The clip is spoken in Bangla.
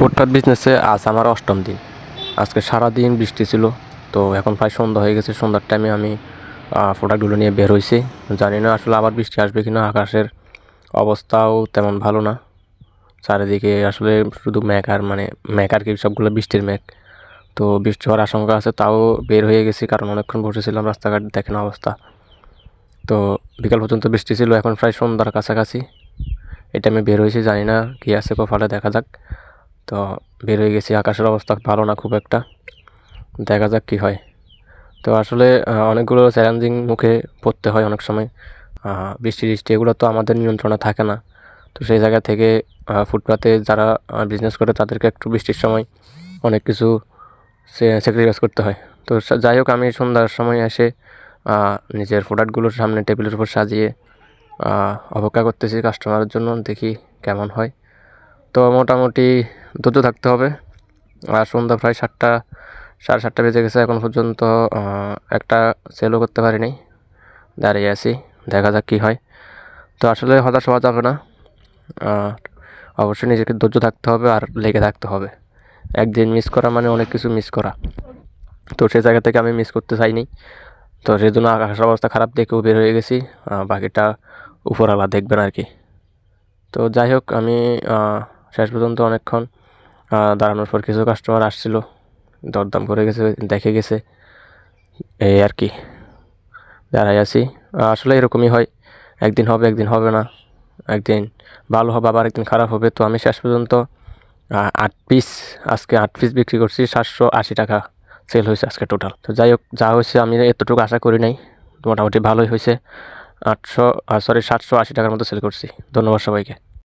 ফুটপাত বিজনেসে আজ আমার অষ্টম দিন। আজকে সারাদিন বৃষ্টি ছিল। তো এখন প্রায় সন্ধ্যা হয়ে গেছে। সন্ধ্যার টাইমে আমি প্রোডাক্টগুলো নিয়ে বের হয়েছি। জানি না আসলে আবার বৃষ্টি আসবে কিনা। আকাশের অবস্থাও তেমন ভালো না। চারিদিকে আসলে শুধু মেঘ আর মেঘ আর কি, সবগুলো বৃষ্টির মেঘ। তো বৃষ্টি হওয়ার আশঙ্কা আছে, তাও বের হয়ে গেছি কারণ অনেকক্ষণ বসেছিলাম রাস্তাঘাট, দেখেন অবস্থা। তো বিকাল পর্যন্ত বৃষ্টি ছিল, এখন প্রায় সন্ধ্যার কাছাকাছি। এটা আমি বের হয়েছি, জানি না কী আছে কপালে, দেখা যাক। তো বের হয়ে গেছি, আকাশের অবস্থা ভালো না খুব একটা, দেখা যাক কী হয়। তো আসলে অনেকগুলো চ্যালেঞ্জিং মুখে পড়তে হয় অনেক সময়। বৃষ্টি এগুলো তো আমাদের নিয়ন্ত্রণে থাকে না। তো সেই জায়গা থেকে ফুটপাতে যারা বিজনেস করে তাদেরকে একটু বৃষ্টির সময় অনেক কিছু স্যাক্রিফাইস করতে হয়। তো যাই হোক, আমি সন্ধ্যার সময় এসে নিজের প্রোডাক্টগুলোর সামনে টেবিলের উপর সাজিয়ে অপেক্ষা করতেছি কাস্টমারের জন্য, দেখি কেমন হয়। তো মোটামুটি ধৈর্য থাকতে হবে। আর সন্ধ্যা প্রায় 7টা, 7:30 বেজে গেছে, এখন পর্যন্ত একটা সেলও করতে পারিনি, দাঁড়িয়ে আছি, দেখা যাক কী হয়। তো আসলে হতাশ হওয়া যাবে না, অবশ্যই নিজেকে ধৈর্য থাকতে হবে আর লেগে থাকতে হবে। একদিন মিস করা মানে অনেক কিছু মিস করা। তো সেই জায়গা থেকে আমি মিস করতে চাইনি। তো সেই জন্য আকাশের অবস্থা খারাপ দেখেও বের হয়ে গেছি, বাকিটা উপরওয়ালা দেখবেন আর কি। তো যাই হোক, আমি শেষ পর্যন্ত অনেকক্ষণ দাঁড়ানোর পর কিছু কাস্টমার আসছিল, দরদাম করে গেছে, দেখে গেছে, এই আর কি, দাঁড়াই আছি। আসলে এরকমই হয়, একদিন হবে একদিন হবে না, একদিন ভালো হবে আবার একদিন খারাপ হবে। তো আমি শেষ পর্যন্ত 8 পিস, আজকে 8 পিস বিক্রি করছি, 780 টাকা সেল হয়েছে আজকে টোটাল। তো যাই হোক, যা হয়েছে আমি এতটুকু আশা করি নাই, মোটামুটি ভালোই হয়েছে। 780 টাকার মতো সেল করছি। ধন্যবাদ সবাইকে।